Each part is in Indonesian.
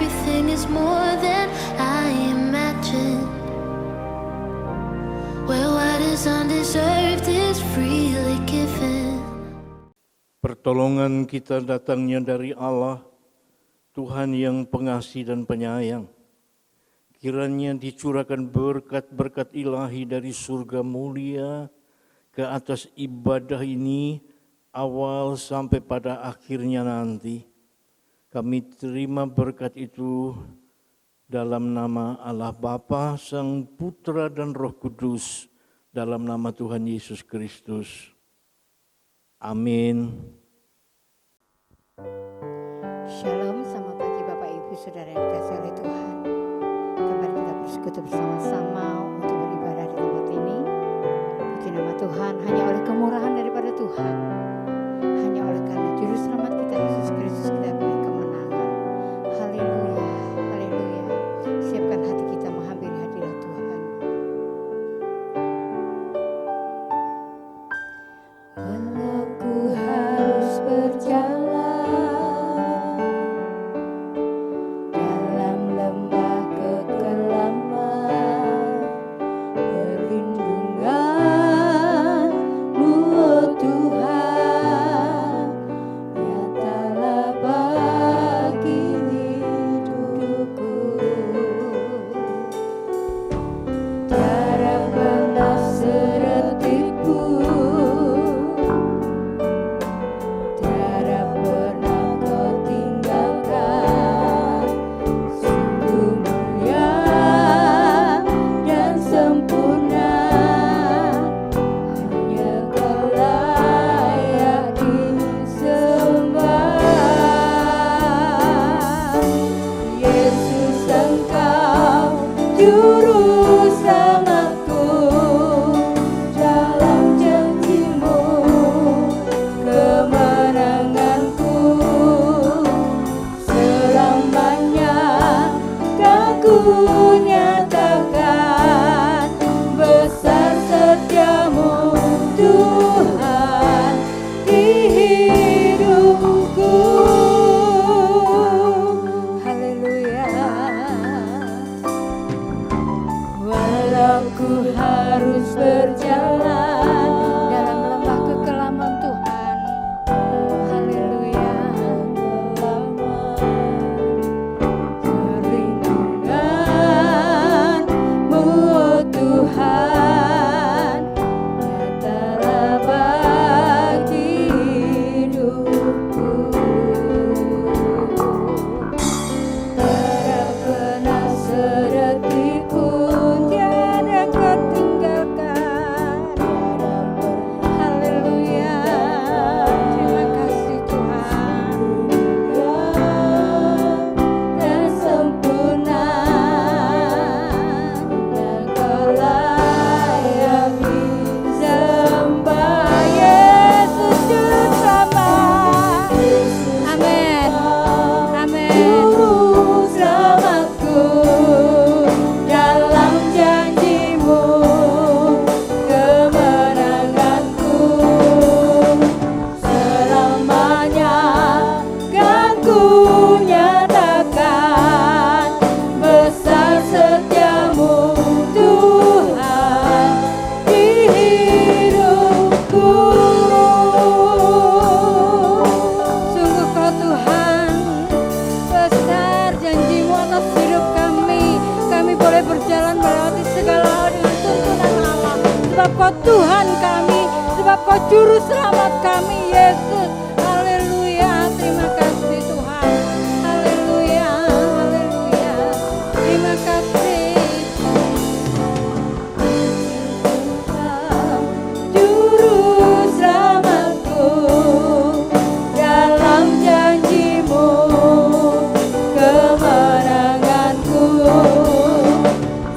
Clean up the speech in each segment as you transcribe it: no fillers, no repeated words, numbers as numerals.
everything is more than I imagined. Where what is undeserved is freely given. Pertolongan kita datangnya dari Allah, Tuhan yang pengasih dan penyayang. Kiranya dicurahkan berkat-berkat ilahi dari surga mulia ke atas ibadah ini, awal sampai pada akhirnya nanti. Kami terima berkat itu dalam nama Allah Bapa, Sang Putra dan Roh Kudus, dalam nama Tuhan Yesus Kristus. Amin. Shalom, selamat pagi Bapak Ibu Saudara yang dikasihi oleh Tuhan. Kembali kita bersekutu bersama-sama untuk beribadah di tempat ini. Puji nama Tuhan, hanya oleh kemurahan daripada Tuhan, hanya oleh karena Juru Selamat kita Yesus Kristus kita beri kemenangan. Haleluya, haleluya. Siapkan hati kita menghampiri hadirat Tuhan. Walau ku harus berjalan dalam lembah kekelaman, perlindungan-Mu, oh Tuhan, nyatalah bagi hidupku. Tiada pernah sedetik pun, tiada pernah Kau tinggalkan. Sungguh mulia dan sempurna, hanya Kau layak disembah. Yesus, Engkau Juru Selamatku, dalam janji-Mu kemenanganku. Selamanya kan ku nyatakan besar setiamu Tuhan di hidupku. Haleluya. Walau ku harus berjalan dalam lembah kekelaman Tuhan, haleluya, perlindungan-Mu, oh Tuhan, nyatalah bagi hidupku. Tiada pernah sedetik pun tiada Kau tinggalkan. Haleluya, terima kasih Tuhan. Dan sempurna, dan Kau layak disembah. Yesus Juru Selamat. Amin. Amin. Juru Selamatku, dalam janji-Mu kemenanganku. Selamanya kan ku nyatakan besar setiamu Tuhan di hidupku. Sungguh Kau Tuhan, besar janji-Mu atas hidup kami. Kami boleh berjalan melewati segala hal dengan tuntunan Allah. Sebab Kau Tuhan kami, sebab Kau Juru Selamat kami, Yesus. Haleluya, terima kasih Tuhan. Haleluya, haleluya. Terima kasih. Juru Selamatku, dalam janji-Mu kemenanganku.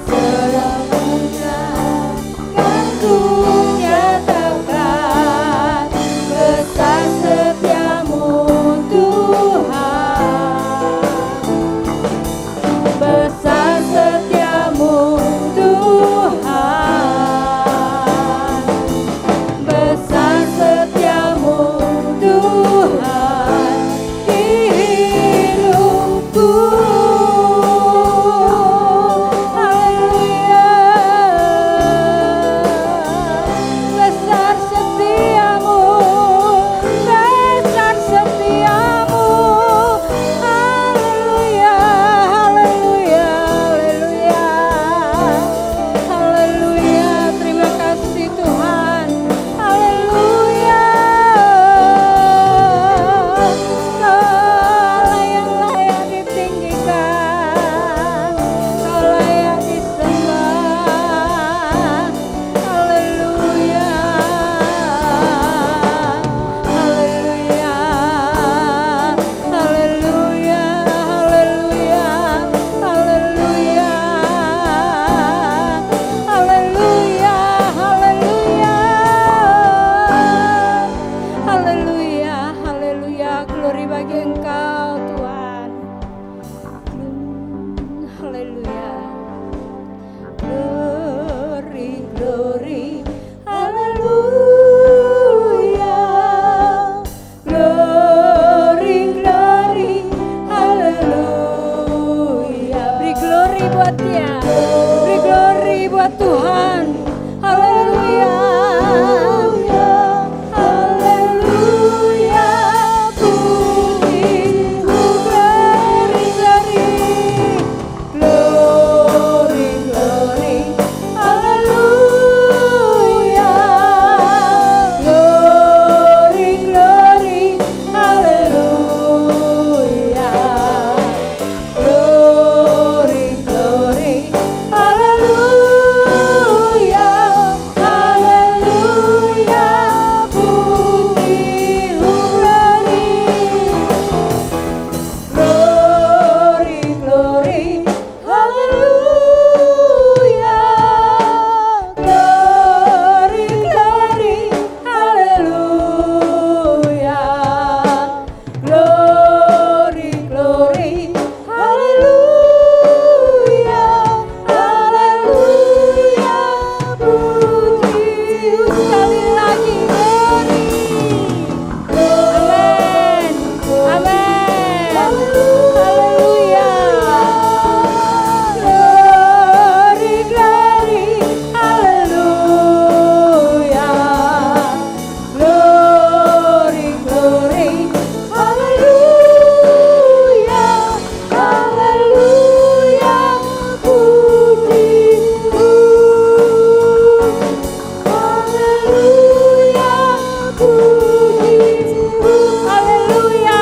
Selamanya kan ku nyatakan besar buat Tuhan. Haleluya. Haleluya. Puji, glory, glory. Glory, glory. Haleluya. Glory, glory. Haleluya. Glory, glory. Haleluya. Haleluya. Puji, glory. Glory, glory, haleluya. Glory, glory, haleluya. Glory, glory, haleluya. Haleluya. Puji sekali lagi, glory. Amin. Amin. Haleluya. Glory, glory. Haleluya. Glory, glory. Haleluya. Haleluya. Puji. Haleluya. Puji. Haleluya.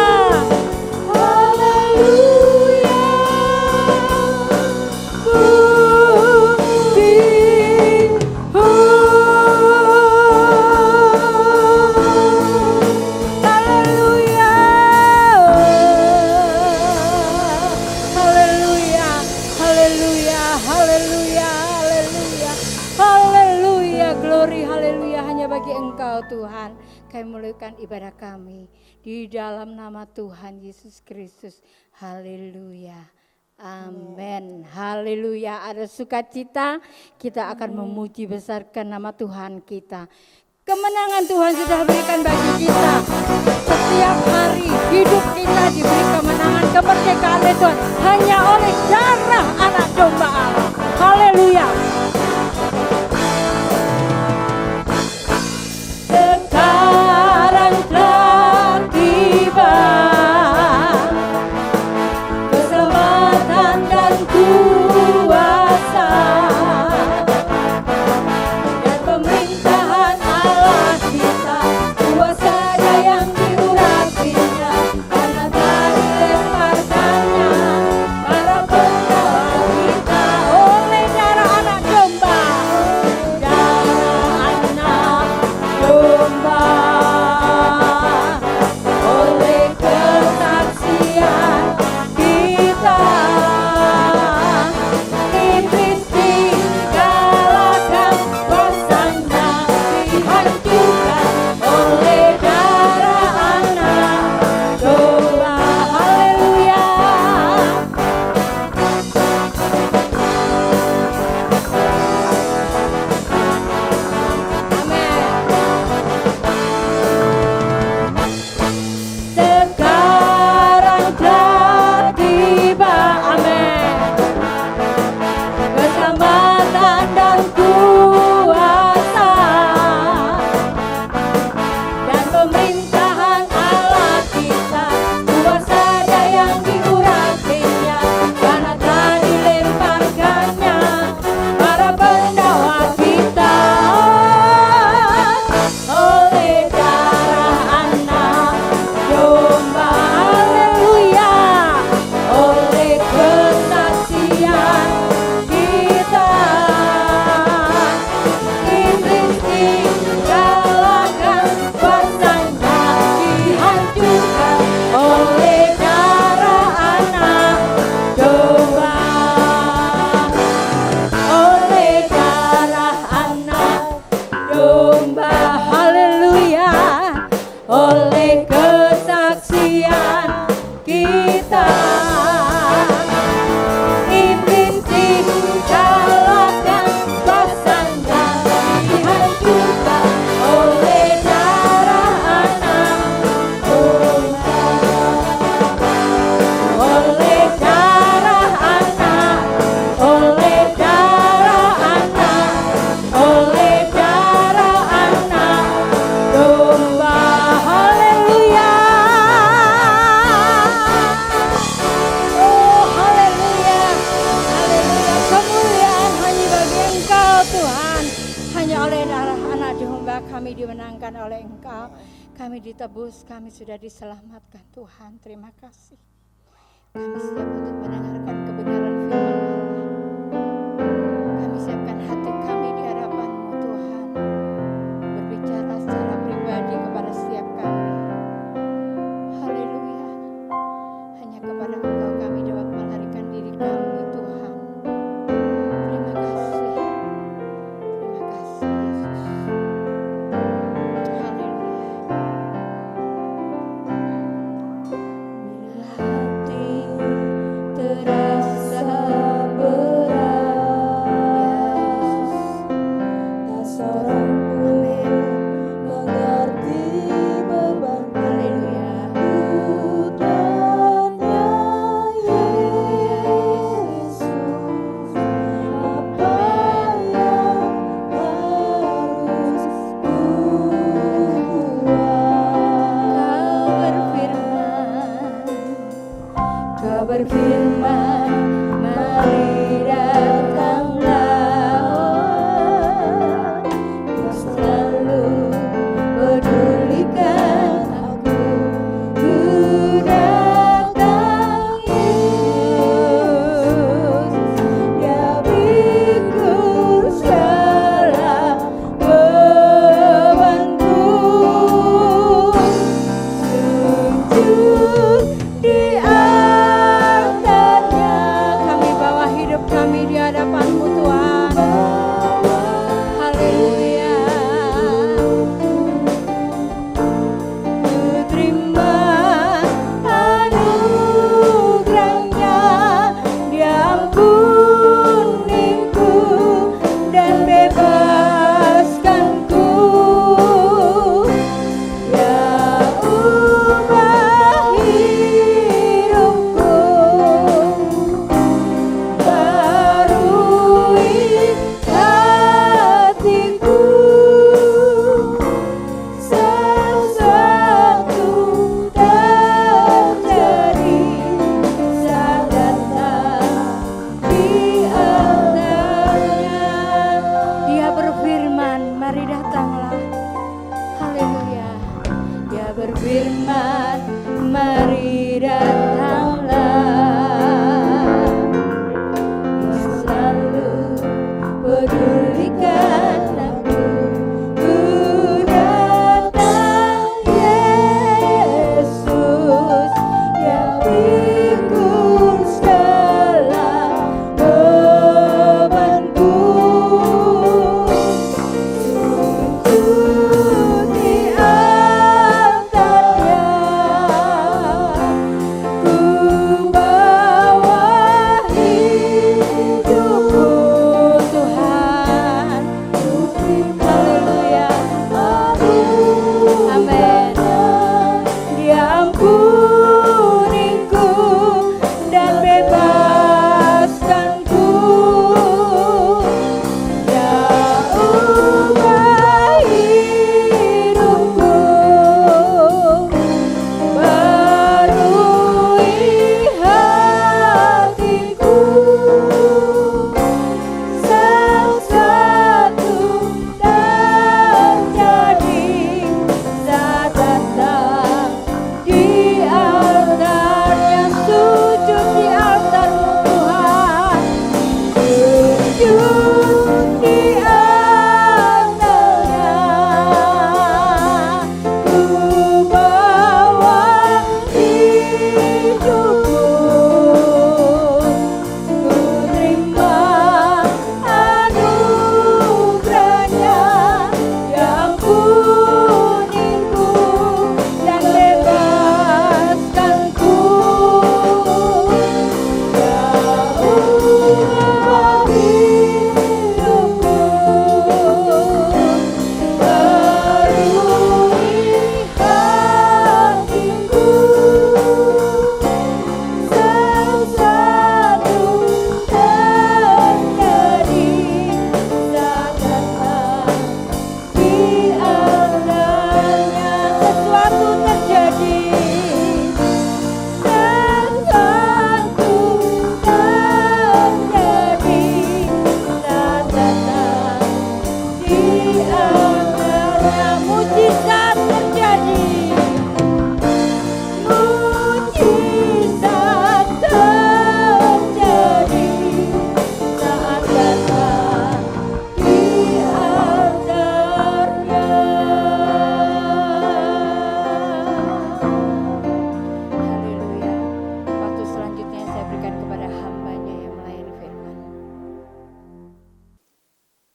Haleluya. Puji. Haleluya. Haleluya. Haleluya. Haleluya. Haleluya. Haleluya. Glory, haleluya hanya bagi Engkau Tuhan. Kami mulaikan ibadah kami di dalam nama Tuhan Yesus Kristus. Haleluya. Amin. Haleluya. Ada sukacita, kita akan memuji besarkan nama Tuhan kita. Kemenangan Tuhan sudah berikan bagi kita. Setiap hari hidup kita diberi kemenangan, kemerdekaan dari Tuhan hanya oleh darah anak domba Allah. Haleluya. Sekarang telah tiba keselamatan dan kuasa dan pemerintahan Allah kita, kuasa yang diurapinya karena telah dilemparkannya para penggawa kita oleh darah anak domba. Alhamdulillah kami dimenangkan oleh Engkau. Kami ditebus, kami sudah diselamatkan Tuhan. Terima kasih. Kami siap untuk mendengarkan kebenaran firman Allah. Kami siapkan hati kami di hadapan-Mu Tuhan. Berbicara secara pribadi kepada setiap kami. Haleluya. Hanya kepada Engkau kami dapat melarikan diri kami Tuhan. Terima kasih. Terima kasih Yesus. Haleluya. Bila hati terasa berat, tak seorang pun mengerti beban. Haleluya. Kau berfirman, mari datanglah. Kau selalu pedulikan aku. Ku datang Yesus, ya pikul segala bebanku. Sujud di altarnya, kami bawa hidup kami di hadapan-Mu Tuhan. Haleluya. Ku terima anugerah-Nya, diampuniku dan bebaskanku. Ya ubah hidupku, barui hatiku. Sesuatu terjadi saat datang di altarnya. Dia berfirman, mari datanglah. Haleluya. Dia berfirman, mari datanglah. Dia selalu pedulikan aku. Ku datang Yesus, yang pikul segala bebanku. Sujud di altarnya, ku bawa hidupku Tuhan.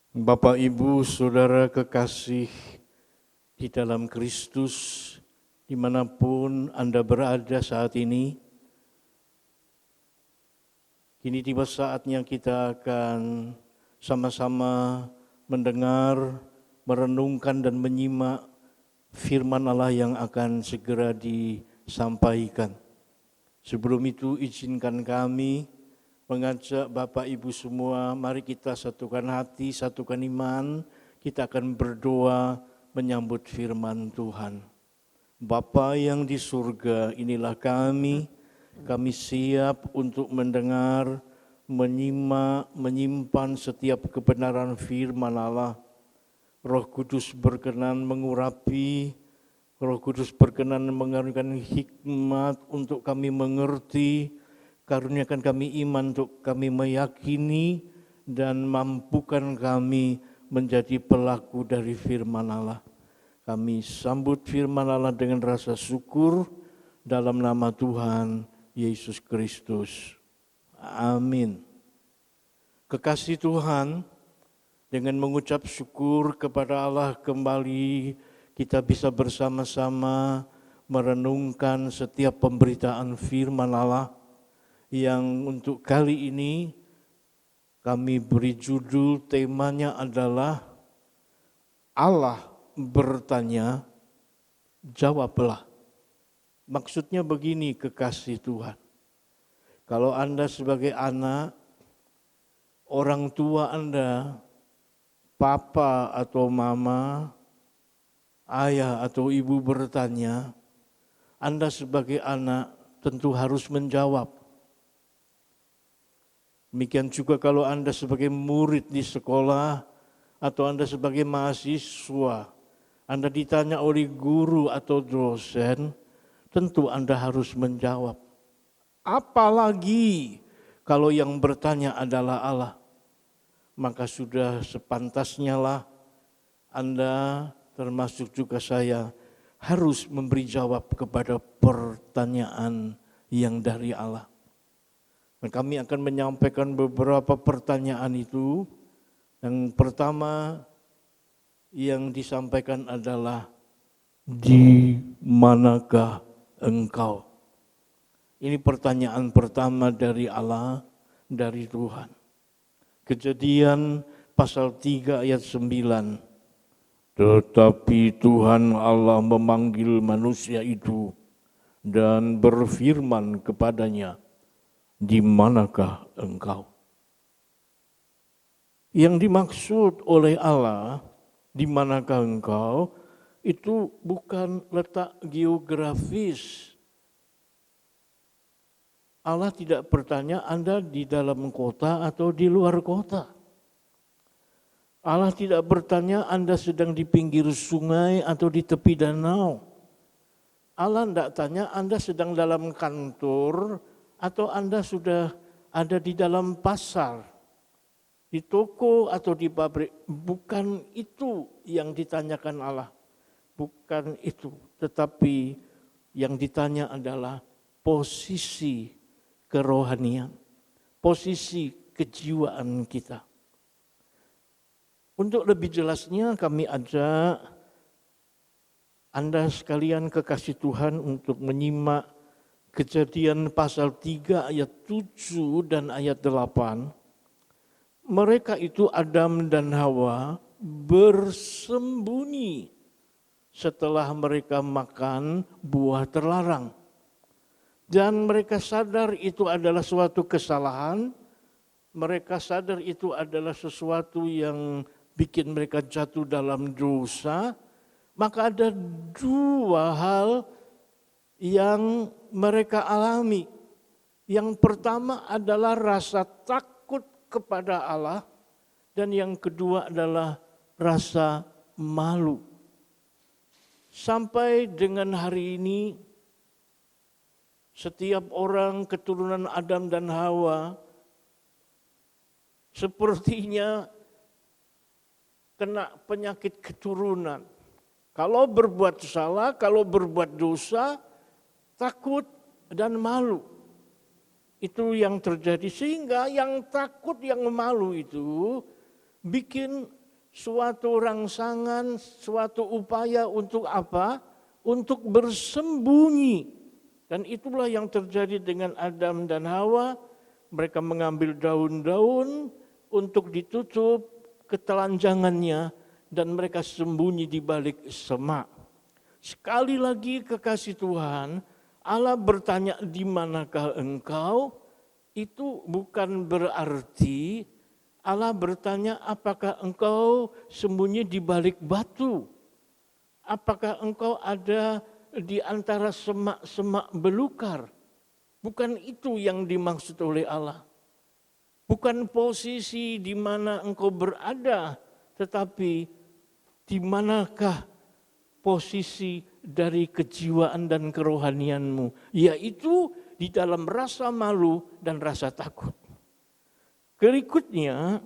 Bapak, Ibu, Saudara kekasih di dalam Kristus, dimanapun Anda berada saat ini, kini tiba saatnya kita akan sama-sama mendengar, merenungkan dan menyimak firman Allah yang akan segera disampaikan. Sebelum itu izinkan kami mengajak Bapak Ibu semua, mari kita satukan hati, satukan iman, kita akan berdoa menyambut firman Tuhan. Bapa yang di surga, inilah kami siap untuk mendengar, menyimak, menyimpan setiap kebenaran firman Allah. Roh Kudus berkenan mengurapi, Roh Kudus berkenan mengaruniakan hikmat untuk kami mengerti, karuniakan kami iman untuk kami meyakini dan mampukan kami menjadi pelaku dari firman Allah. Kami sambut firman Allah dengan rasa syukur dalam nama Tuhan Yesus Kristus. Amin. Kekasih Tuhan, dengan mengucap syukur kepada Allah kembali kita bisa bersama-sama merenungkan setiap pemberitaan firman Allah yang untuk kali ini kami beri judul, temanya adalah Allah bertanya, jawablah. Maksudnya begini, kekasih Tuhan. Kalau Anda sebagai anak, orang tua Anda, papa atau mama, ayah atau ibu bertanya, Anda sebagai anak tentu harus menjawab. Demikian juga kalau Anda sebagai murid di sekolah atau Anda sebagai mahasiswa, Anda ditanya oleh guru atau dosen, tentu Anda harus menjawab. Apalagi kalau yang bertanya adalah Allah, maka sudah sepantasnya lah Anda termasuk juga saya harus memberi jawab kepada pertanyaan yang dari Allah. Dan kami akan menyampaikan beberapa pertanyaan itu. Yang pertama yang disampaikan adalah, di manakah engkau? Ini pertanyaan pertama dari Allah, dari Tuhan. Kejadian pasal 3 ayat 9. Tetapi Tuhan Allah memanggil manusia itu dan berfirman kepadanya, di manakah engkau? Yang dimaksud oleh Allah, di manakah engkau, itu bukan letak geografis. Allah tidak bertanya Anda di dalam kota atau di luar kota. Allah tidak bertanya Anda sedang di pinggir sungai atau di tepi danau. Allah tidak tanya Anda sedang dalam kantor atau Anda sudah ada di dalam pasar, di toko atau di pabrik. Bukan itu yang ditanyakan Allah. Bukan itu. Tetapi yang ditanya adalah posisi kerohanian, posisi kejiwaan kita. Untuk lebih jelasnya kami ajak Anda sekalian kekasih Tuhan untuk menyimak Kejadian pasal 3 ayat 7 dan ayat 8. Mereka itu Adam dan Hawa bersembunyi setelah mereka makan buah terlarang. Dan mereka sadar itu adalah suatu kesalahan, mereka sadar itu adalah sesuatu yang bikin mereka jatuh dalam dosa, maka ada dua hal yang mereka alami. Yang pertama adalah rasa takut kepada Allah, dan yang kedua adalah rasa malu. Sampai dengan hari ini, setiap orang keturunan Adam dan Hawa sepertinya kena penyakit keturunan. Kalau berbuat salah, kalau berbuat dosa, takut dan malu. Itu yang terjadi, sehingga yang takut, yang malu itu bikin suatu rangsangan, suatu upaya untuk apa? Untuk bersembunyi. Dan itulah yang terjadi dengan Adam dan Hawa. Mereka mengambil daun-daun untuk ditutup ketelanjangannya dan mereka sembunyi di balik semak. Sekali lagi kekasih Tuhan, Allah bertanya, di manakah engkau? Itu bukan berarti Allah bertanya, apakah engkau sembunyi di balik batu? Apakah engkau ada di antara semak-semak belukar? Bukan itu yang dimaksud oleh Allah. Bukan posisi di mana engkau berada, tetapi di manakah posisi dari kejiwaan dan kerohanianmu, yaitu di dalam rasa malu dan rasa takut. Berikutnya,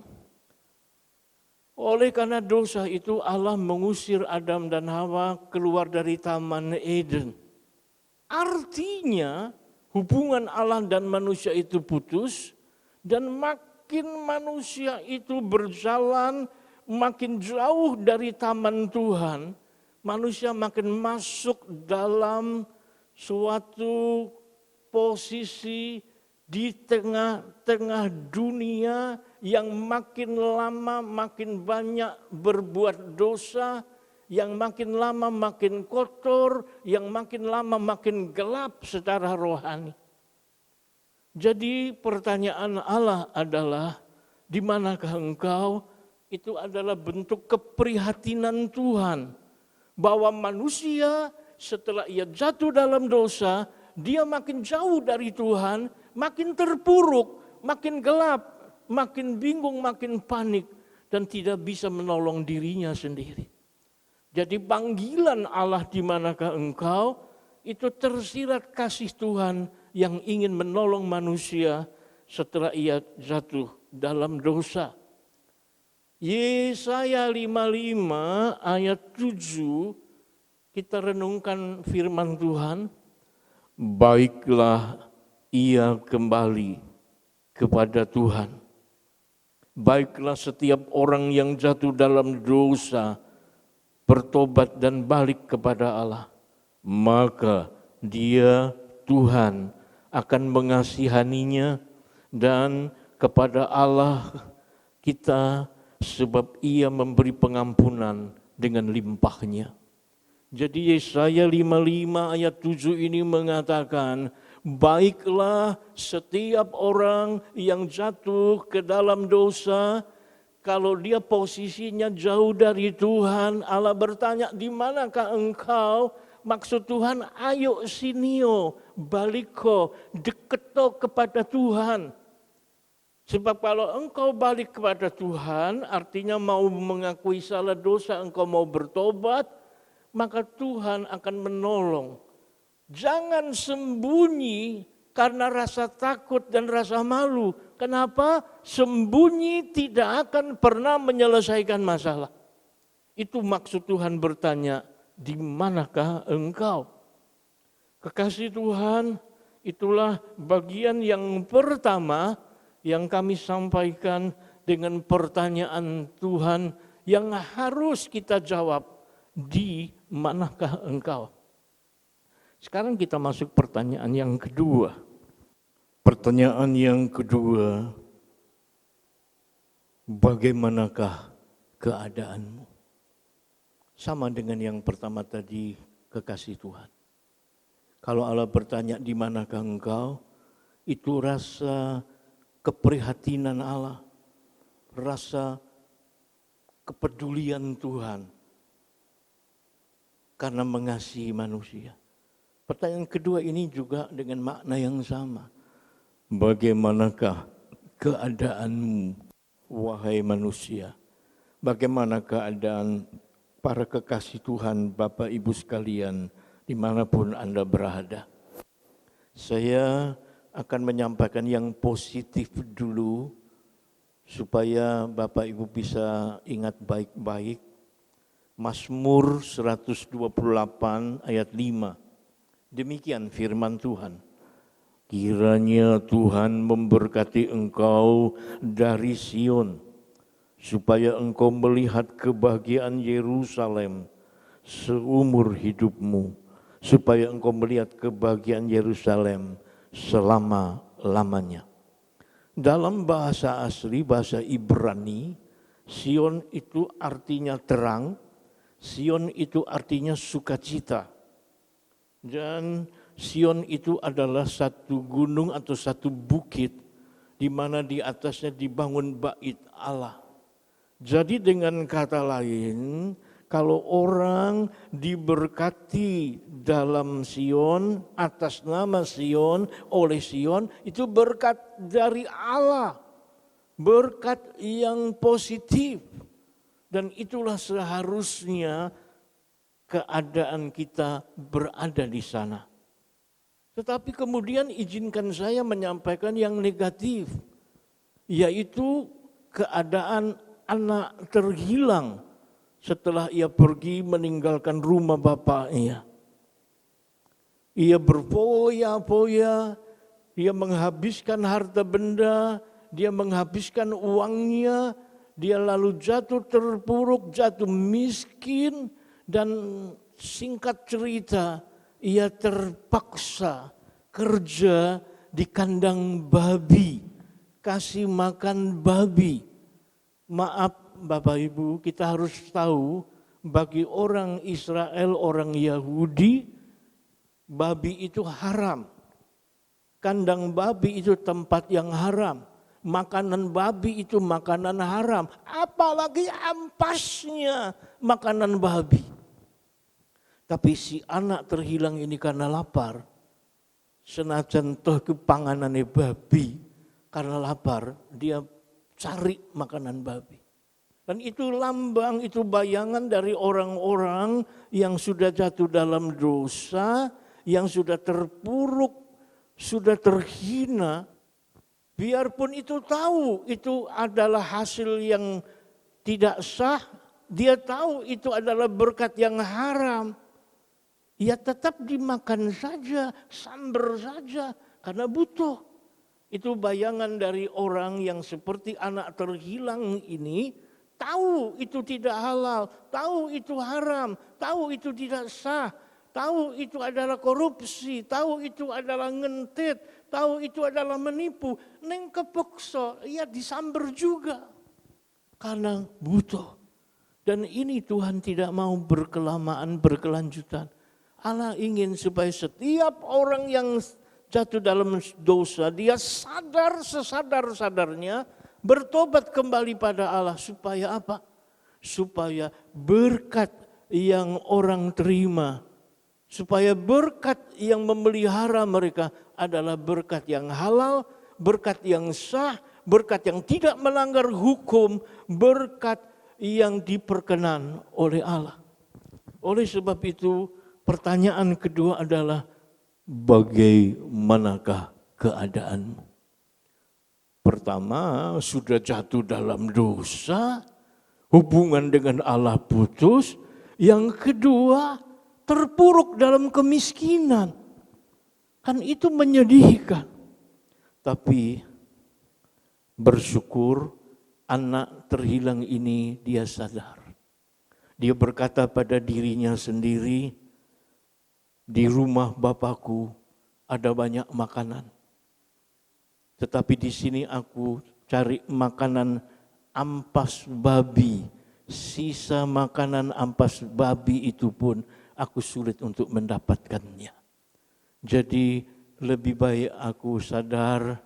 oleh karena dosa itu Allah mengusir Adam dan Hawa keluar dari Taman Eden. Artinya hubungan Allah dan manusia itu putus, dan makin manusia itu berjalan makin jauh dari taman Tuhan, manusia makin masuk dalam suatu posisi di tengah-tengah dunia yang makin lama makin banyak berbuat dosa, yang makin lama makin kotor, yang makin lama makin gelap secara rohani. Jadi pertanyaan Allah adalah, di manakah engkau? Itu adalah bentuk keprihatinan Tuhan. Bahwa manusia setelah ia jatuh dalam dosa, dia makin jauh dari Tuhan, makin terpuruk, makin gelap, makin bingung, makin panik, dan tidak bisa menolong dirinya sendiri. Jadi panggilan Allah, di manakah engkau, itu tersirat kasih Tuhan yang ingin menolong manusia setelah ia jatuh dalam dosa. Yesaya 55 ayat 7, kita renungkan firman Tuhan. Baiklah ia kembali kepada Tuhan. Baiklah setiap orang yang jatuh dalam dosa bertobat dan balik kepada Allah, maka dia, Tuhan, akan mengasihaninya, dan kepada Allah kita, sebab ia memberi pengampunan dengan limpahnya. Jadi Yesaya 55 ayat 7 ini mengatakan, baiklah setiap orang yang jatuh ke dalam dosa, kalau dia posisinya jauh dari Tuhan, Allah bertanya, di manakah engkau? Maksud Tuhan, ayo sinio, baliko, deketo kepada Tuhan. Sebab kalau engkau balik kepada Tuhan, artinya mau mengakui salah dosa, engkau mau bertobat, maka Tuhan akan menolong. Jangan sembunyi karena rasa takut dan rasa malu. Kenapa? Sembunyi tidak akan pernah menyelesaikan masalah. Itu maksud Tuhan bertanya, di manakah engkau? Kekasih Tuhan, itulah bagian yang pertama yang kami sampaikan dengan pertanyaan Tuhan yang harus kita jawab, di manakah engkau? Sekarang kita masuk pertanyaan yang kedua. Pertanyaan yang kedua, bagaimanakah keadaanmu? Sama dengan yang pertama tadi, kekasih Tuhan. Kalau Allah bertanya, di manakah engkau? Itu rasa keprihatinan Allah, rasa kepedulian Tuhan karena mengasihi manusia. Pertanyaan kedua ini juga dengan makna yang sama. Bagaimanakah keadaanmu, wahai manusia? Bagaimana keadaan para kekasih Tuhan, Bapak Ibu sekalian, dimanapun Anda berada? Saya akan menyampaikan yang positif dulu, supaya Bapak Ibu bisa ingat baik-baik. Mazmur 128 ayat 5. Demikian firman Tuhan. Kiranya Tuhan memberkati engkau dari Sion, supaya engkau melihat kebahagiaan Yerusalem seumur hidupmu, supaya engkau melihat kebahagiaan Yerusalem selama-lamanya. Dalam bahasa asli, bahasa Ibrani, Sion itu artinya terang, Sion itu artinya sukacita. Dan Sion itu adalah satu gunung atau satu bukit di mana di atasnya dibangun bait Allah. Jadi dengan kata lain, kalau orang diberkati dalam Sion, atas nama Sion, oleh Sion, itu berkat dari Allah. Berkat yang positif. Dan itulah seharusnya keadaan kita berada di sana. Tetapi kemudian izinkan saya menyampaikan yang negatif, yaitu keadaan anak terhilang setelah ia pergi meninggalkan rumah bapaknya. Ia berfoya-foya, dia menghabiskan harta benda, dia menghabiskan uangnya, dia lalu jatuh terpuruk, jatuh miskin, dan singkat cerita, ia terpaksa kerja di kandang babi, kasih makan babi. Maaf Bapak Ibu, kita harus tahu bagi orang Israel, orang Yahudi, babi itu haram. Kandang babi itu tempat yang haram. Makanan babi itu makanan haram. Apalagi ampasnya makanan babi. Tapi si anak terhilang ini karena lapar. Senajan toh kepanganane babi, karena lapar dia cari makanan babi. Dan itu lambang, itu bayangan dari orang-orang yang sudah jatuh dalam dosa, yang sudah terpuruk, sudah terhina. Biarpun itu tahu itu adalah hasil yang tidak sah, dia tahu itu adalah berkat yang haram. Ya tetap dimakan saja, samber saja, karena butuh. Itu bayangan dari orang yang seperti anak terhilang ini, tahu itu tidak halal, tahu itu haram, tahu itu tidak sah, tahu itu adalah korupsi, tahu itu adalah ngentit, tahu itu adalah menipu. Neng kepeksa, ya disamber juga. Karena butuh. Dan ini Tuhan tidak mau berkelamaan, berkelanjutan. Allah ingin supaya setiap orang yang jatuh dalam dosa, dia sadar sesadar-sadarnya, bertobat kembali pada Allah. Supaya apa? Supaya berkat yang orang terima, supaya berkat yang memelihara mereka adalah berkat yang halal, berkat yang sah, berkat yang tidak melanggar hukum, berkat yang diperkenan oleh Allah. Oleh sebab itu, pertanyaan kedua adalah, bagaimanakah keadaanmu? Pertama, sudah jatuh dalam dosa, hubungan dengan Allah putus. Yang kedua, terpuruk dalam kemiskinan. Kan itu menyedihkan. Tapi bersyukur anak terhilang ini dia sadar. Dia berkata pada dirinya sendiri, di rumah Bapakku ada banyak makanan. Tetapi di sini aku cari makanan ampas babi. Sisa makanan ampas babi itu pun aku sulit untuk mendapatkannya. Jadi lebih baik aku sadar,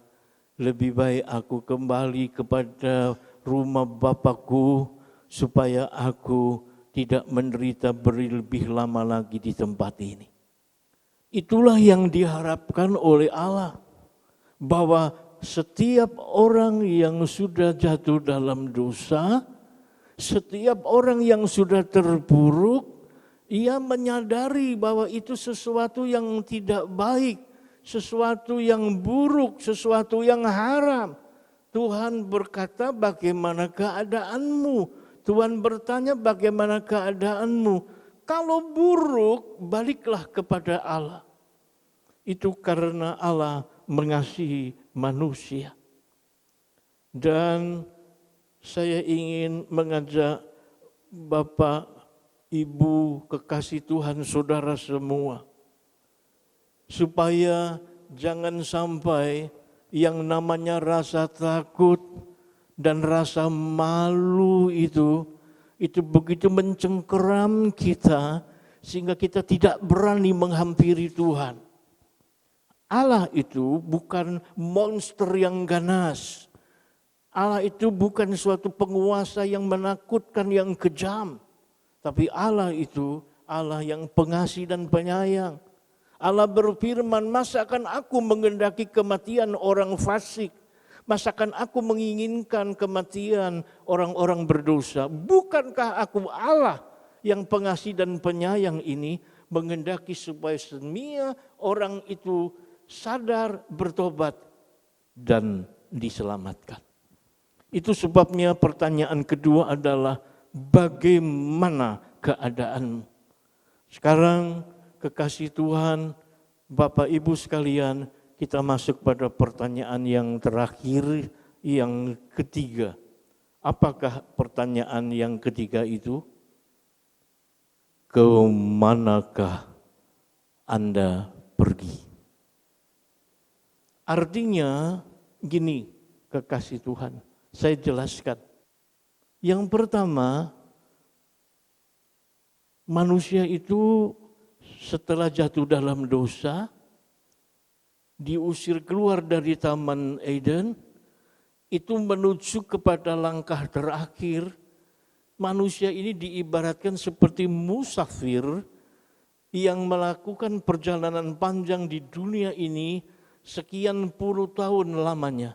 lebih baik aku kembali kepada rumah Bapakku supaya aku tidak menderita berlebih lama lagi di tempat ini. Itulah yang diharapkan oleh Allah, bahwa setiap orang yang sudah jatuh dalam dosa, setiap orang yang sudah terpuruk, ia menyadari bahwa itu sesuatu yang tidak baik, sesuatu yang buruk, sesuatu yang haram. Tuhan berkata, bagaimana keadaanmu? Tuhan bertanya, bagaimana keadaanmu? Kalau buruk, baliklah kepada Allah. Itu karena Allah mengasihi manusia. Dan saya ingin mengajak Bapak, Ibu, kekasih Tuhan, saudara semua, supaya jangan sampai yang namanya rasa takut dan rasa malu itu begitu mencengkeram kita sehingga kita tidak berani menghampiri Tuhan. Allah itu bukan monster yang ganas. Allah itu bukan suatu penguasa yang menakutkan, yang kejam. Tapi Allah itu Allah yang pengasih dan penyayang. Allah berfirman, masakan aku mengendaki kematian orang fasik? Masakan aku menginginkan kematian orang-orang berdosa? Bukankah aku Allah yang pengasih dan penyayang ini mengendaki supaya semua orang itu sadar, bertobat, dan diselamatkan. Itu sebabnya pertanyaan kedua adalah bagaimana keadaanmu? Sekarang kekasih Tuhan, Bapak Ibu sekalian, kita masuk pada pertanyaan yang terakhir, yang ketiga. Apakah pertanyaan yang ketiga itu? Kemanakah Anda pergi? Artinya gini, kekasih Tuhan, saya jelaskan. Yang pertama, manusia itu setelah jatuh dalam dosa, diusir keluar dari Taman Eden, itu menuju kepada langkah terakhir. Manusia ini diibaratkan seperti musafir yang melakukan perjalanan panjang di dunia ini sekian puluh tahun lamanya.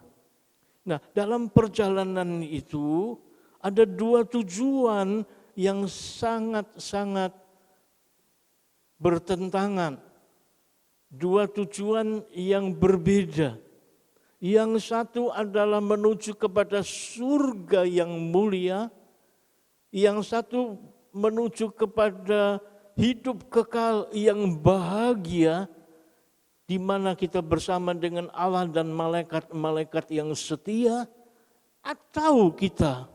Nah, dalam perjalanan itu ada dua tujuan yang sangat-sangat bertentangan. Dua tujuan yang berbeda. Yang satu adalah menuju kepada surga yang mulia. Yang satu menuju kepada hidup kekal yang bahagia, di mana kita bersama dengan Allah dan malaikat-malaikat yang setia, atau kita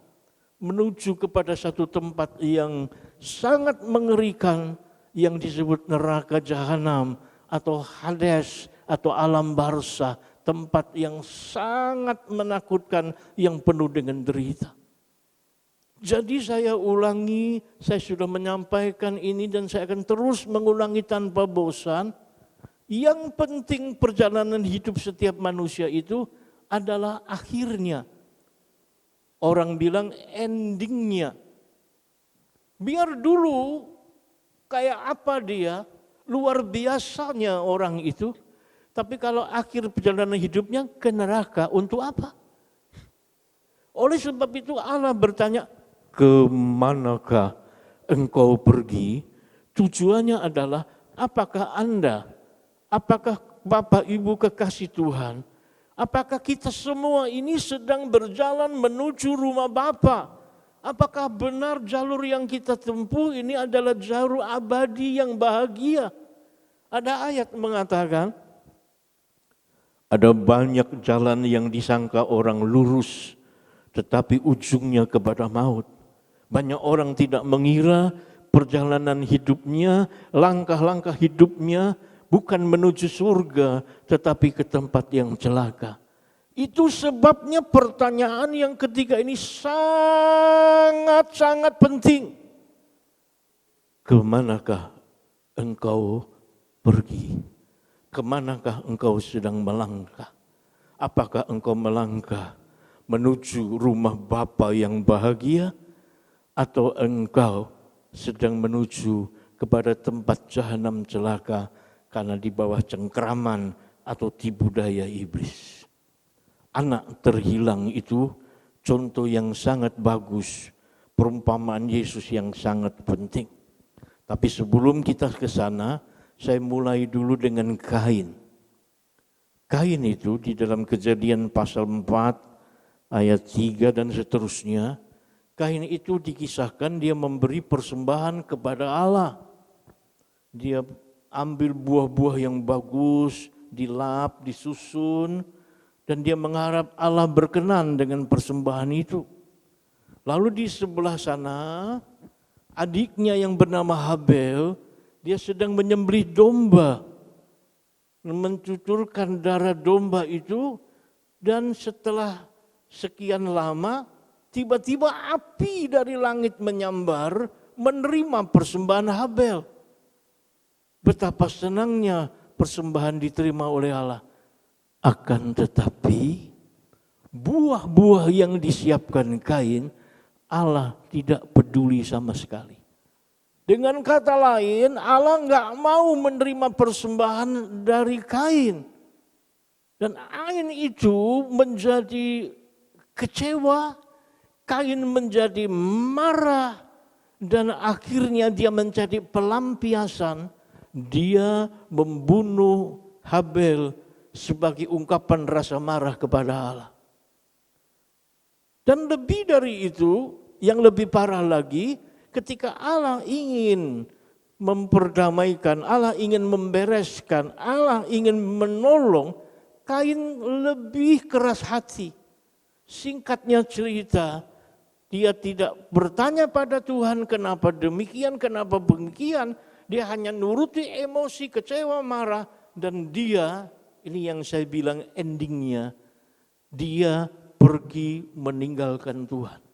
menuju kepada satu tempat yang sangat mengerikan yang disebut neraka jahanam atau Hades atau alam barzah, tempat yang sangat menakutkan yang penuh dengan derita. Jadi saya ulangi, saya sudah menyampaikan ini dan saya akan terus mengulangi tanpa bosan. Yang penting perjalanan hidup setiap manusia itu adalah akhirnya. Orang bilang endingnya. Biar dulu kayak apa dia, luar biasanya orang itu. Tapi kalau akhir perjalanan hidupnya ke neraka, untuk apa? Oleh sebab itu Allah bertanya, kemanakah engkau pergi? Tujuannya adalah apakah Anda, apakah Bapak Ibu kekasih Tuhan, apakah kita semua ini sedang berjalan menuju rumah Bapa? Apakah benar jalur yang kita tempuh ini adalah jalur abadi yang bahagia? Ada ayat mengatakan, ada banyak jalan yang disangka orang lurus, tetapi ujungnya kepada maut. Banyak orang tidak mengira perjalanan hidupnya, langkah-langkah hidupnya bukan menuju surga, tetapi ke tempat yang celaka. Itu sebabnya pertanyaan yang ketiga ini sangat-sangat penting. Kemanakah engkau pergi? Kemanakah engkau sedang melangkah? Apakah engkau melangkah menuju rumah Bapa yang bahagia? Atau engkau sedang menuju kepada tempat jahanam celaka karena di bawah cengkraman atau tipu daya iblis? Anak terhilang itu contoh yang sangat bagus, perumpamaan Yesus yang sangat penting. Tapi sebelum kita ke sana, saya mulai dulu dengan Kain. Kain itu di dalam Kejadian pasal 4 ayat 3 dan seterusnya, Kain itu dikisahkan dia memberi persembahan kepada Allah. Dia ambil buah-buah yang bagus, dilap, disusun, dan dia mengharap Allah berkenan dengan persembahan itu. Lalu di sebelah sana, adiknya yang bernama Habel, dia sedang menyembelih domba, mencucurkan darah domba itu, dan setelah sekian lama, tiba-tiba api dari langit menyambar, menerima persembahan Habel. Betapa senangnya persembahan diterima oleh Allah. Akan tetapi, buah-buah yang disiapkan Kain, Allah tidak peduli sama sekali. Dengan kata lain, Allah nggak mau menerima persembahan dari Kain. Dan Kain itu menjadi kecewa, Kain menjadi marah, dan akhirnya dia menjadi pelampiasan. Dia membunuh Habel sebagai ungkapan rasa marah kepada Allah. Dan lebih dari itu, yang lebih parah lagi, ketika Allah ingin memperdamaikan, Allah ingin membereskan, Allah ingin menolong, Kain lebih keras hati. Singkatnya cerita, dia tidak bertanya pada Tuhan kenapa demikian, kenapa demikian. Dia hanya nuruti emosi, kecewa, marah. Dan dia, ini yang saya bilang endingnya, dia pergi meninggalkan Tuhan.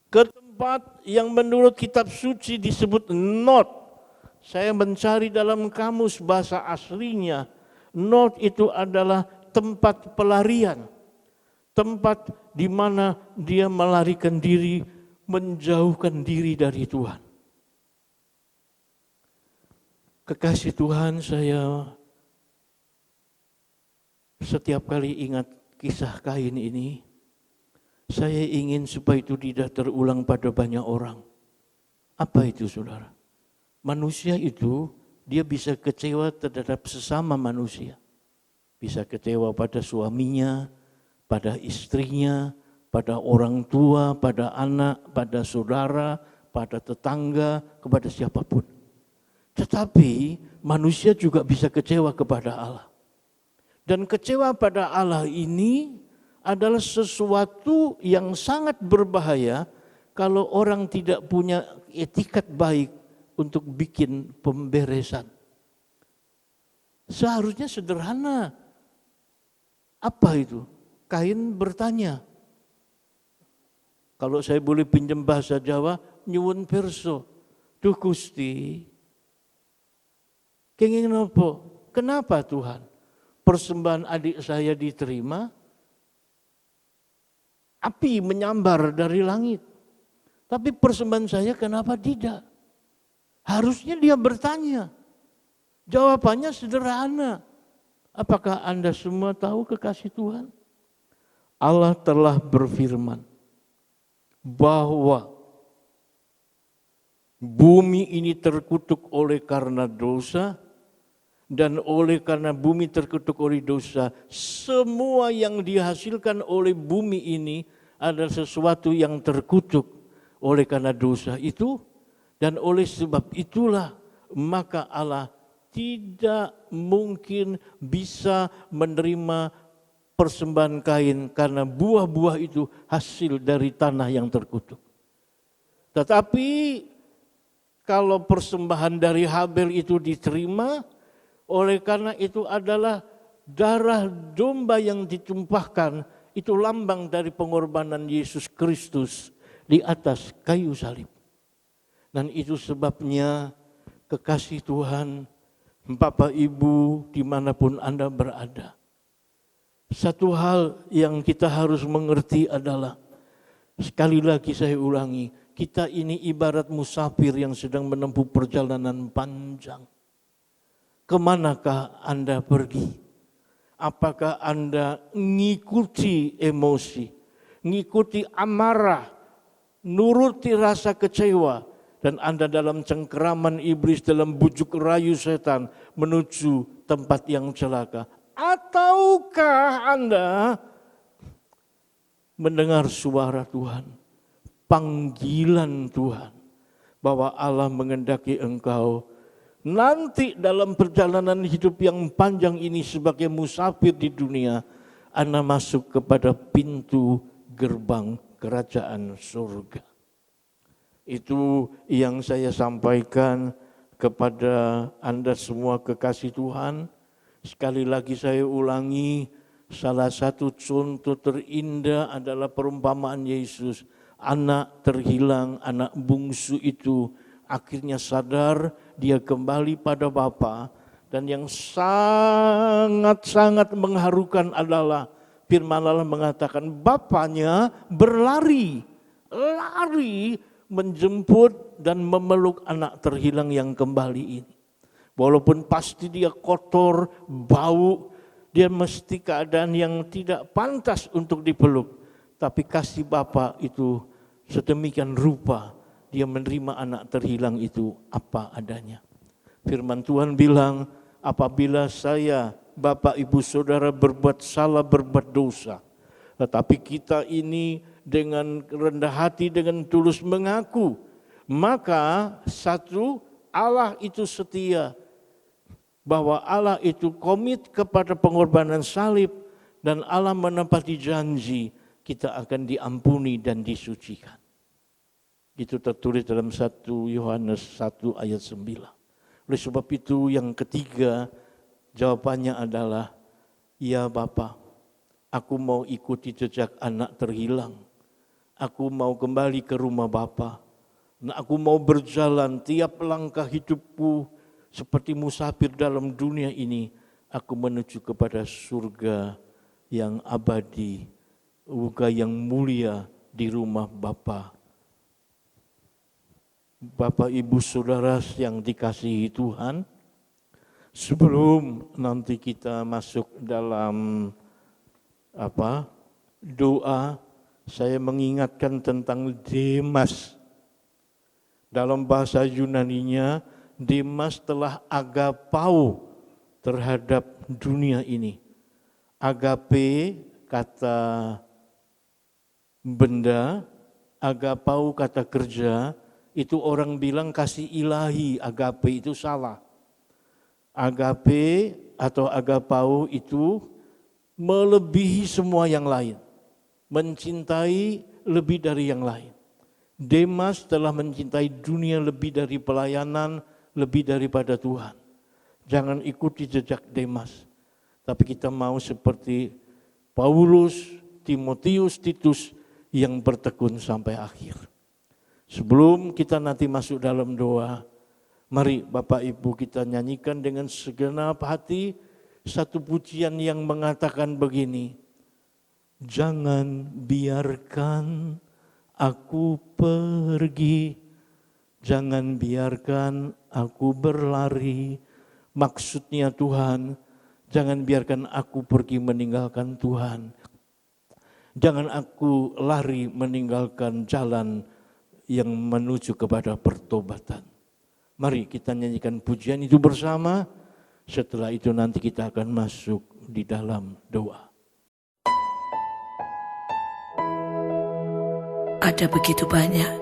Ke tempat yang menurut kitab suci disebut Nod. Saya mencari dalam kamus bahasa aslinya. Nod itu adalah tempat pelarian. Tempat di mana dia melarikan diri, menjauhkan diri dari Tuhan. Kekasih Tuhan, saya setiap kali ingat kisah Kain ini, saya ingin supaya itu tidak terulang pada banyak orang. Apa itu, saudara? Manusia itu, dia bisa kecewa terhadap sesama manusia. Bisa kecewa pada suaminya, pada istrinya, pada orang tua, pada anak, pada saudara, pada tetangga, kepada siapapun. Tetapi manusia juga bisa kecewa kepada Allah. Dan kecewa pada Allah ini adalah sesuatu yang sangat berbahaya kalau orang tidak punya etikat baik untuk bikin pemberesan. Seharusnya sederhana. Apa itu? Kain bertanya. Kalau saya boleh pinjam bahasa Jawa, nyuwun pirsa. Duh Gusti, kenging nopo? Kenapa Tuhan? Persembahan adik saya diterima, api menyambar dari langit. Tapi persembahan saya kenapa tidak? Harusnya dia bertanya. Jawabannya sederhana. Apakah Anda semua tahu kekasih Tuhan? Allah telah berfirman bahwa bumi ini terkutuk oleh karena dosa, dan oleh karena bumi terkutuk oleh dosa, semua yang dihasilkan oleh bumi ini adalah sesuatu yang terkutuk oleh karena dosa itu. Dan oleh sebab itulah maka Allah tidak mungkin bisa menerima persembahan Kain karena buah-buah itu hasil dari tanah yang terkutuk. Tetapi kalau persembahan dari Habel itu diterima, oleh karena itu adalah darah domba yang ditumpahkan, itu lambang dari pengorbanan Yesus Kristus di atas kayu salib. Dan itu sebabnya kekasih Tuhan, Bapak Ibu dimanapun Anda berada. Satu hal yang kita harus mengerti adalah, sekali lagi saya ulangi, kita ini ibarat musafir yang sedang menempuh perjalanan panjang. Kemanakah Anda pergi? Apakah Anda ngikuti emosi, ngikuti amarah, nuruti rasa kecewa, dan Anda dalam cengkeraman iblis, dalam bujuk rayu setan menuju tempat yang celaka? Ataukah Anda mendengar suara Tuhan, panggilan Tuhan, bahwa Allah mengendaki engkau nanti dalam perjalanan hidup yang panjang ini sebagai musafir di dunia, Anda masuk kepada pintu gerbang kerajaan surga. Itu yang saya sampaikan kepada Anda semua kekasih Tuhan. Sekali lagi saya ulangi, salah satu contoh terindah adalah perumpamaan Yesus. Anak terhilang, anak bungsu itu akhirnya sadar, dia kembali pada Bapa. Dan yang sangat-sangat mengharukan adalah firman Allah mengatakan bapaknya lari menjemput dan memeluk anak terhilang yang kembali ini. Walaupun pasti dia kotor, bau, dia mesti keadaan yang tidak pantas untuk dipeluk. Tapi kasih Bapa itu sedemikian rupa, dia menerima anak terhilang itu apa adanya. Firman Tuhan bilang, apabila saya, Bapak, Ibu, Saudara berbuat salah, berbuat dosa, tetapi kita ini dengan rendah hati, dengan tulus mengaku, maka satu, Allah itu setia, bahwa Allah itu komit kepada pengorbanan salib, dan Allah menepati janji kita akan diampuni dan disucikan. Itu tertulis dalam 1 Yohanes 1 ayat 9. Oleh sebab itu yang ketiga jawabannya adalah, ya Bapa, aku mau ikuti jejak anak terhilang. Aku mau kembali ke rumah Bapa. Aku mau berjalan tiap langkah hidupku seperti musafir dalam dunia ini. Aku menuju kepada surga yang abadi, surga yang mulia di rumah Bapa. Bapak, Ibu, Saudara yang dikasihi Tuhan, sebelum nanti kita masuk dalam doa, saya mengingatkan tentang Demas. Dalam bahasa Yunaninya, Demas telah agapau terhadap dunia ini. Agape kata benda, agapau kata kerja. Itu orang bilang kasih ilahi, agape itu salah. Agape atau agapau itu melebihi semua yang lain. Mencintai lebih dari yang lain. Demas telah mencintai dunia lebih dari pelayanan, lebih daripada Tuhan. Jangan ikuti jejak Demas. Tapi kita mau seperti Paulus, Timotius, Titus yang bertekun sampai akhir. Sebelum kita nanti masuk dalam doa, mari Bapak Ibu kita nyanyikan dengan segenap hati satu pujian yang mengatakan begini. Jangan biarkan aku pergi, jangan biarkan aku berlari. Maksudnya Tuhan, jangan biarkan aku pergi meninggalkan Tuhan. Jangan aku lari meninggalkan jalan yang menuju kepada pertobatan. Mari kita nyanyikan pujian itu bersama. Setelah itu nanti kita akan masuk di dalam doa. Ada begitu banyak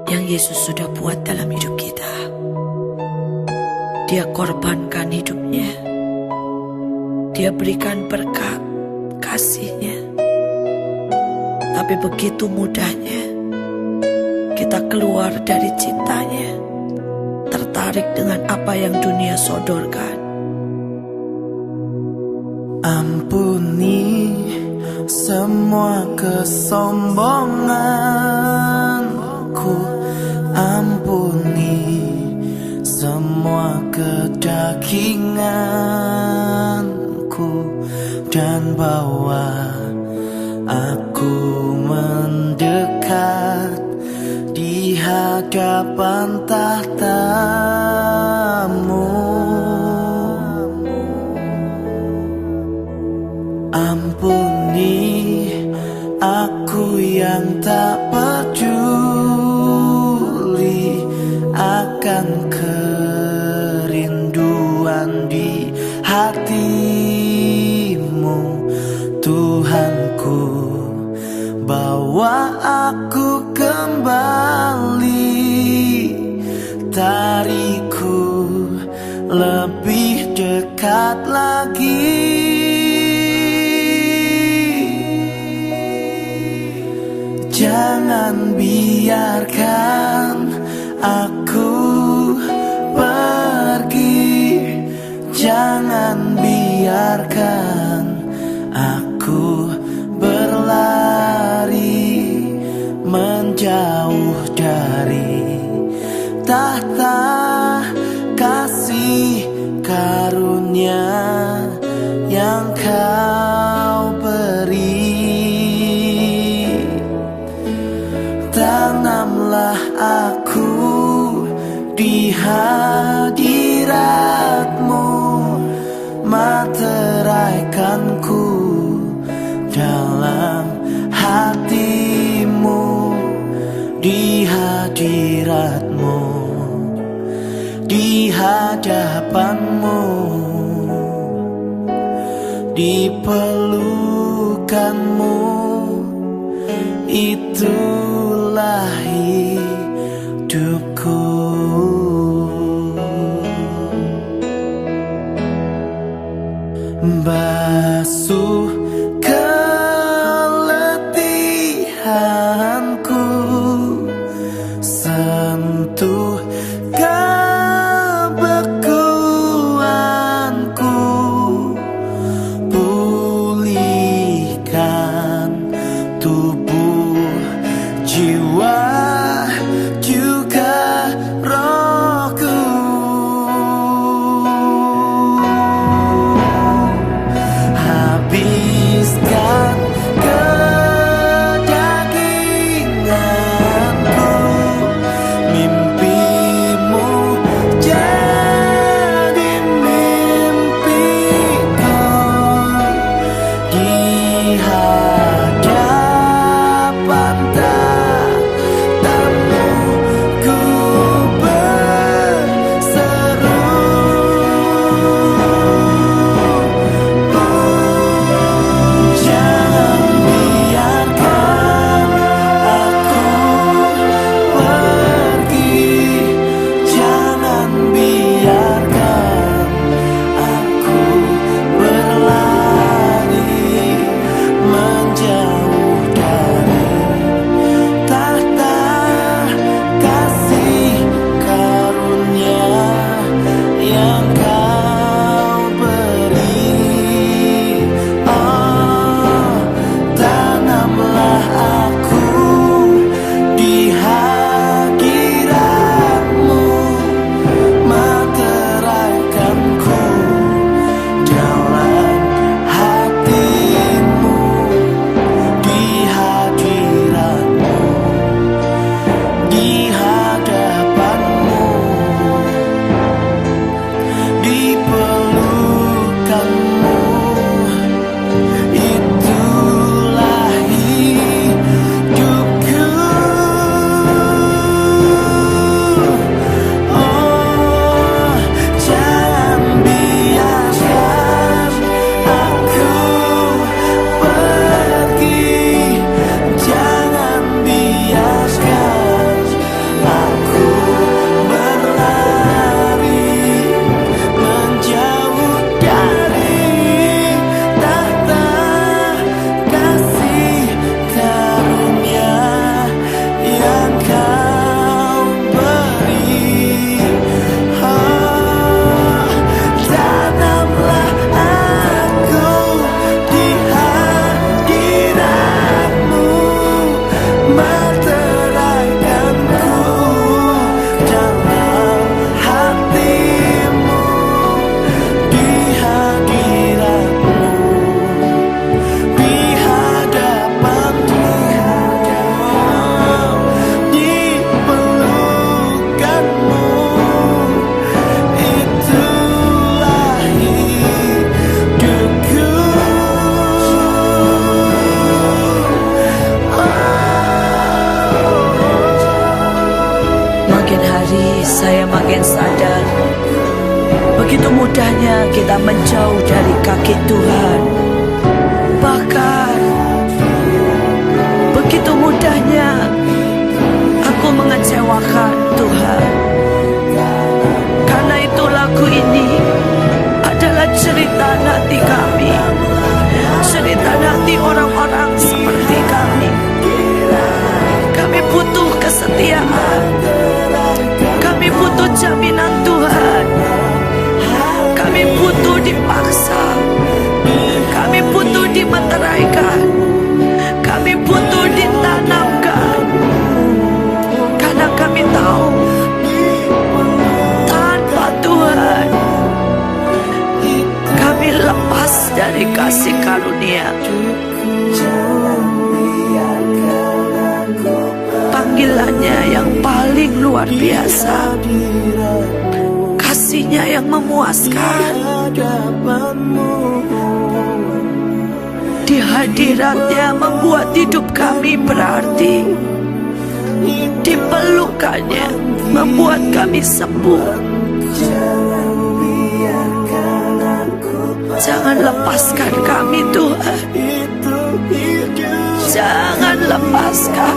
yang Yesus sudah buat dalam hidup kita. Dia korbankan hidupnya. Dia berikan berkat kasih-Nya. Tapi begitu mudahnya kita keluar dari cintanya, tertarik dengan apa yang dunia sodorkan. Ampuni semua kesombonganku, ampuni semua kedaginganku, dan bawa aku mendekat di hadapan tahta-Mu. Ampuni aku yang tak peduli akan kerinduan di hati-Mu, Tuhanku. Bawa aku kembali, tariku lebih dekat lagi. Jangan biarkan aku pergi, jangan biarkan aku berlari menjauh dari tahta kasih karunia yang kau beri. Tanamlah aku di hadirat-Mu, materaikanku dalam hati-Mu, di hadirat-Mu, di hadapan-Mu, di pelukan-Mu, itulah hidupku. Basuh keletihanku, sentuh kebekuanku, pulihkan tubuh, jiwa, juga rohku. Habiskan kedaginganku, mimpimu jadi mimpiku, di hadapan tatamu ku berseru. Jangan biarkan aku pergi, jangan biarkan aku berlari menjauh dari tahta kasih karunia yang kau beri. Oh, tanamlah aku di hadirat-Mu, materaikanku dalam hati-Mu, di hadirat-Mu, di hadapan-Mu, di pelukan-Mu, itulah hidupku. Oh, jangan biarkan aku pergi, jangan biarkan aku berlari menjauh dari tahta kasih karunia yang kau beri. Oh, tanamlah aku di hadirat-Mu, materaikanku dalam hati-Mu, di hadirat-Mu, di hadapan-Mu, di pelukan-Mu, itulah hidupku. Makin hari saya makin sadar, begitu mudahnya kita menjauh dari kaki Tuhan. Bahkan begitu mudahnya aku mengecewakan Tuhan. Karena itu lagu ini adalah cerita nanti kami, cerita nanti orang-orang seperti kami. Kami butuh kesetiaan memuaskan, kasih-Nya yang memuaskan. Di hadirat-Nya membuat hidup kami berarti. Di pelukannya membuat kami sembuh. Jangan lepaskan kami, Tuhan. Jangan lepaskan.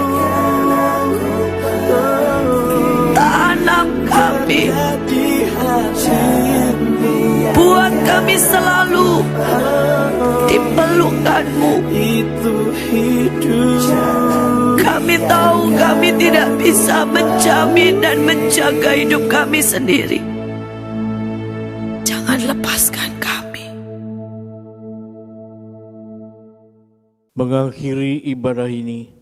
Tanam kami. Buat kami selalu di pelukan-Mu. Kami tahu kami tidak bisa menjamin dan menjaga hidup kami sendiri. Jangan lepaskan kami. Mengakhiri ibadah ini,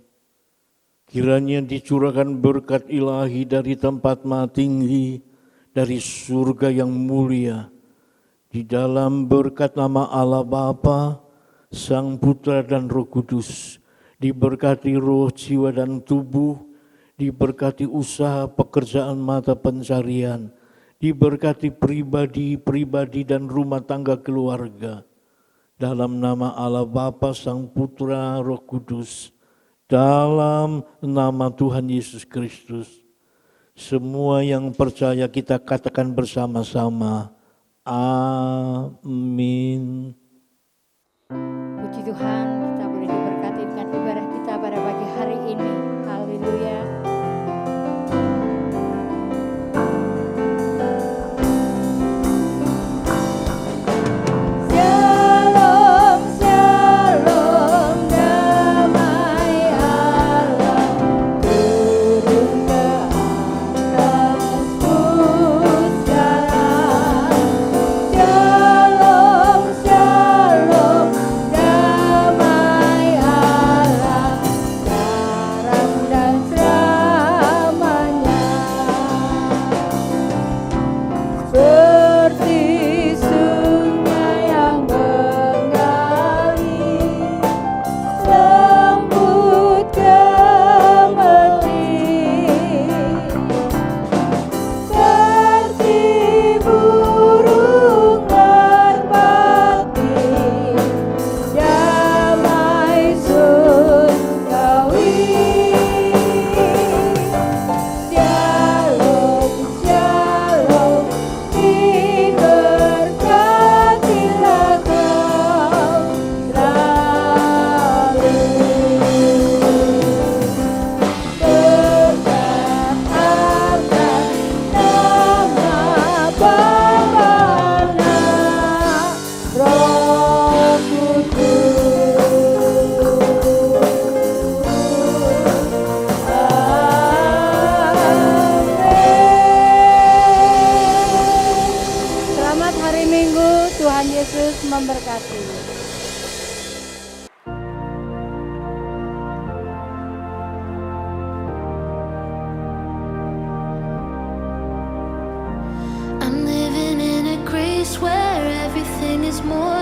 kiranya dicurahkan berkat ilahi dari tempat maha tinggi, dari surga yang mulia, di dalam berkat nama Allah Bapa, Sang Putra dan Roh Kudus, diberkati roh, jiwa dan tubuh, diberkati usaha pekerjaan mata pencarian, diberkati pribadi dan rumah tangga keluarga. Dalam nama Allah Bapa, Sang Putra, Roh Kudus, dalam nama Tuhan Yesus Kristus, semua yang percaya kita katakan bersama-sama, amin. Puji Tuhan, kita boleh diberkati dengan ibadah kita pada pagi hari ini. Haleluya. Shalom, shalom, damai Allah turun ke atasku sekarang. Shalom, shalom, damai Allah sekarang dan selamanya. Seperti sungai yang mengalir, lembut gemetir, seperti burung merpati, damai surgawi. Shalom, shalom, diberkatilah kau selalu. Berkat atas nama Bapa, Anak, Roh Kudus. Amin. Selamat hari Minggu, Tuhan Yesus memberkati. I'm living in a grace where everything is more